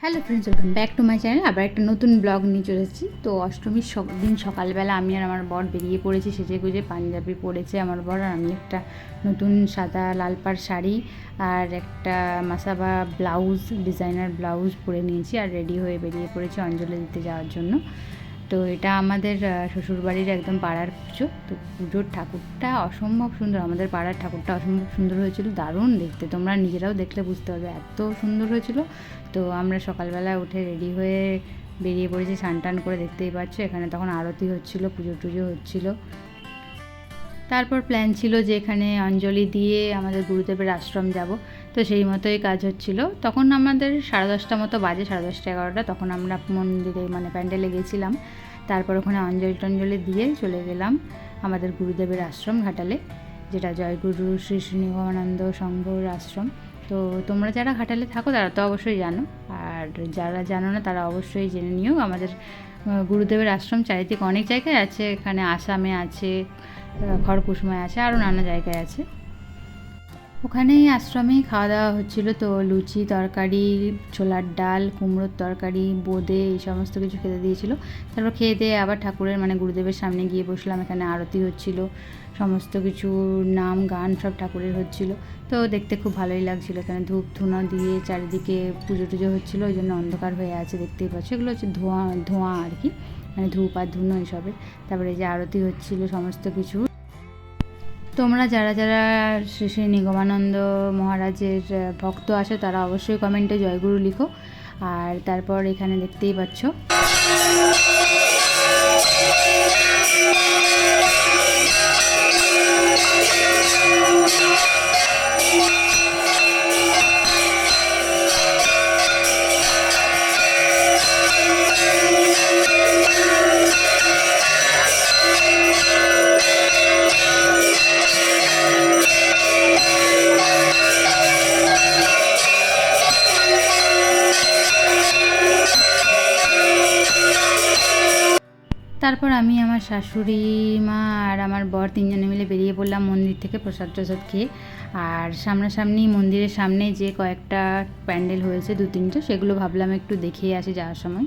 Hello friends, welcome back to my channel. আবার একটা নতুন ব্লগ নিয়ে চলে এসেছি। তো অষ্টমীর দিন সকালবেলা আমি আর আমার বর বেরিয়ে পড়েছি সেজে গুজে। পাঞ্জাবি পরেছে আমার বর, আর আমি একটা নতুন সাদা লাল পাড় শাড়ি আর একটা মাসাবা ব্লাউজ, ডিজাইনার ব্লাউজ পরে নিয়েছি আর রেডি হয়ে বেরিয়ে পড়েছি অঞ্জলি দিতে যাওয়ার জন্য। তো এটা আমাদের শ্বশুরবাড়ির একদম পাড়ার পুজো। তো পুজোর ঠাকুরটা অসম্ভব সুন্দর, আমাদের পাড়ার ঠাকুরটা অসম্ভব সুন্দর হয়েছিল, দারুণ দেখতে। তোমরা নিজেরাও দেখলে বুঝতে পারবে এত সুন্দর হয়েছিল। তো আমরা সকালবেলা উঠে রেডি হয়ে বেরিয়ে পড়েছি, স্নান টান করে। দেখতেই পাচ্ছ এখানে তখন আরতি হচ্ছিলো, পুজো টুজো হচ্ছিলো। তারপর প্ল্যান ছিল যে এখানে অঞ্জলি দিয়ে আমাদের গুরুদেবের আশ্রম যাব। তো সেই মতোই কাজ হচ্ছিল। তখন আমাদের 10:30 মতো বাজে, 10:30 11টা। তখন আমরা মন্দিরে মানে প্যান্ডেলে গেছিলাম। তারপর ওখানে অঞ্জলি দিয়ে চলে গেলাম আমাদের গুরুদেবের আশ্রম ঘাটালে, যেটা জয়গুরু শ্রী শ্রী নিগমানন্দ সংঘর আশ্রম। তো তোমরা যারা ঘাটালে থাকো তারা তো অবশ্যই জানো, আর যারা জানো না তারা অবশ্যই জেনে নিও। আমাদের গুরুদেবের আশ্রম চারিদিকে অনেক জায়গায় আছে, এখানে আসামে আছে, খড়কুসময় আছে, আরও নানা জায়গায় আছে। ওখানেই আশ্রমেই খাওয়া দাওয়া হচ্ছিলো। তো লুচি তরকারি, ছোলার ডাল, কুমড়োর তরকারি, বোঁদে, এই সমস্ত কিছু খেতে দিয়েছিলো। তারপর খেয়ে দিয়ে আবার ঠাকুরের মানে গুরুদেবের সামনে গিয়ে বসলাম। এখানে আরতি হচ্ছিলো, সমস্ত কিছু নাম গান সব ঠাকুরের হচ্ছিলো। তো দেখতে খুব ভালোই লাগছিলো। এখানে ধূপ ধুনো দিয়ে চারিদিকে পুজো টুজো হচ্ছিলো, ওই জন্য অন্ধকার হয়ে আছে, দেখতেই পাচ্ছ। এগুলো হচ্ছে ধোঁয়া আর কি, মানে ধূপ আর ধুনো এইসবের। তারপরে এই যে আরতি হচ্ছিলো সমস্ত কিছু। তোমরা যারা যারা শ্রী শ্রী নিগমানন্দ মহারাজের ভক্ত আসে তারা অবশ্যই কমেন্টে জয়গুরু লিখো। আর তারপর এখানে দেখতেই পাচ্ছ তারপর আমি, আমার শাশুড়ি মা আর আমার বর তিনজনে মিলে বেরিয়ে পড়লাম মন্দির থেকে প্রসাদ টসাদ খেয়ে। আর সামনাসামনি মন্দিরের সামনে যে কয়েকটা প্যান্ডেল হয়েছে 2-3টে, সেগুলো ভাবলাম একটু দেখিয়ে আসি যাওয়ার সময়।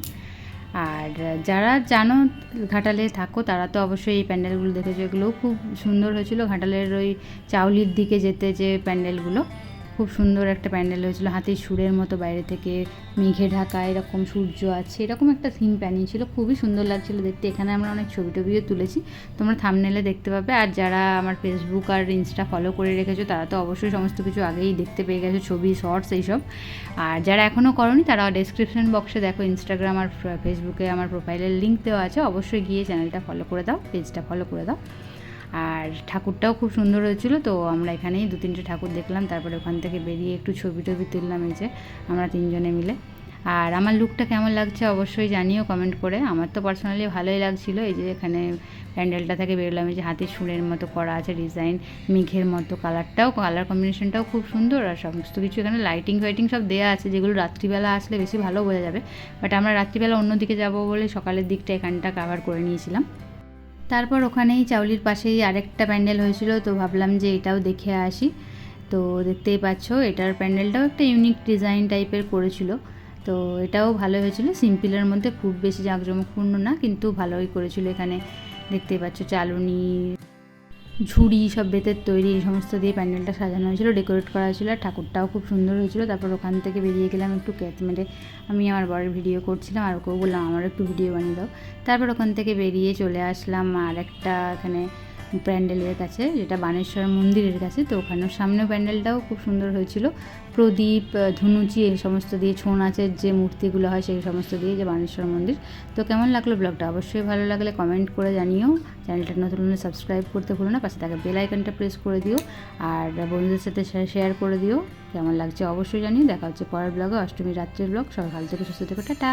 আর যারা জানো ঘাটালে থাকো তারা তো অবশ্যই এই প্যান্ডেলগুলো দেখেছো, এগুলোও খুব সুন্দর হয়েছিল। ঘাটালের ওই চাউলির দিকে যেতে যে প্যান্ডেলগুলো, খুব সুন্দর একটা প্যান্ডেল হয়েছিল, হাতির সুরের মতো, বাইরে থেকে মেঘে ঢাকা, এরকম সূর্য আছে, এরকম একটা থিম বানিয়েছিল, খুবই সুন্দর লাগছিল দেখতে। এখানে আমরা অনেক ছবি টবিও তুলেছি, তোমরা থাম্বনেলে দেখতে পাবে। আর যারা আমার ফেসবুক আর ইনস্টা ফলো করে রেখেছো তারা তো অবশ্যই সমস্ত কিছু আগেই দেখতে পেয়ে গেছো, ছবি, শর্টস, এইসব। আর যারা এখনও করোনি তারা ডেসক্রিপশন বক্সে দেখো, ইনস্টাগ্রাম আর ফেসবুকে আমার প্রোফাইলের লিঙ্ক দেওয়া আছে, অবশ্যই গিয়ে চ্যানেলটা ফলো করে দাও, পেজটা ফলো করে দাও। আর ঠাকুরটাও খুব সুন্দর হয়েছিল। তো আমরা এখানেই 2-3টে ঠাকুর দেখলাম, তারপরে ওখান থেকে বেরিয়ে একটু ছবি টবি তুললাম, এই যে আমরা তিনজনে মিলে। আর আমার লুকটা কেমন লাগছে অবশ্যই জানিও কমেন্ট করে। আমার তো পার্সোনালি ভালোই লাগছিলো। এই যে এখানে প্যান্ডেলটা থেকে বেরোলাম, এই যে হাতির সুরের মতো করা আছে ডিজাইন, মেঘের মতো, কালার কম্বিনেশনটাও খুব সুন্দর। আর সমস্ত কিছু এখানে লাইটিং ফাইটিং সব দেওয়া আছে, যেগুলো রাত্রিবেলা আসলে বেশি ভালো বোঝা যাবে। বাট আমরা রাত্রিবেলা অন্যদিকে যাব বলে সকালের দিকটা এখানটা কাভার করে নিয়েছিলাম। তারপর ওখানেই চাউলির পাশেই আরেকটা প্যান্ডেল হয়েছিল, তো ভাবলাম যে এটাও দেখে আসি। তো দেখতেই পাচ্ছ এটার প্যান্ডেলটাও একটা ইউনিক ডিজাইন টাইপের করেছিল। তো এটাও ভালো হয়েছিল, সিম্পলের মধ্যে, খুব বেশি জাঁকজমকপূর্ণ না, কিন্তু ভালোই করেছিল। এখানে দেখতেই পাচ্ছ চালুনি, ঝুড়ি, সব বেতের তৈরি, এই সমস্ত দিয়ে প্যান্ডেলটা সাজানো হয়েছিল, ডেকোরেট করা হয়েছিল। আর ঠাকুরটাও খুব সুন্দর হয়েছিল। তারপর ওখান থেকে বেরিয়ে গেলাম একটু ক্যাথমেরে। আমি আমার বরের ভিডিও করছিলাম আর ওকেও বললাম আমার একটু ভিডিও বানিয়ে দাও। তারপর ওখান থেকে বেরিয়ে চলে আসলাম আর একটা এখানে প্যান্ডেলের কাছে, যেটা বানেশ্বর মন্দিরের কাছে। তো ওখানেও সামনেও প্যান্ডেলটাও খুব সুন্দর হয়েছিল, প্রদীপ, ধুনুচি, এই সমস্ত দিয়ে, ছৌ নাচের যে মূর্তিগুলো হয় সেই সমস্ত দিয়ে, যে বানেশ্বর মন্দির। তো কেমন লাগলো ব্লগটা অবশ্যই ভালো লাগলে কমেন্ট করে জানিও। চ্যানেলটা নতুন হলে সাবস্ক্রাইব করতে ভুলো না, পাশে থাকা বেল আইকনটা প্রেস করে দিও, আর বন্ধুদের সাথে শেয়ার করে দিও। কেমন লাগছে অবশ্যই জানিও। দেখা হচ্ছে পরের ব্লগে, অষ্টমীর রাত্রের ব্লগ। সবাই ভালো থেকে সুস্থ থেকো, টাটা।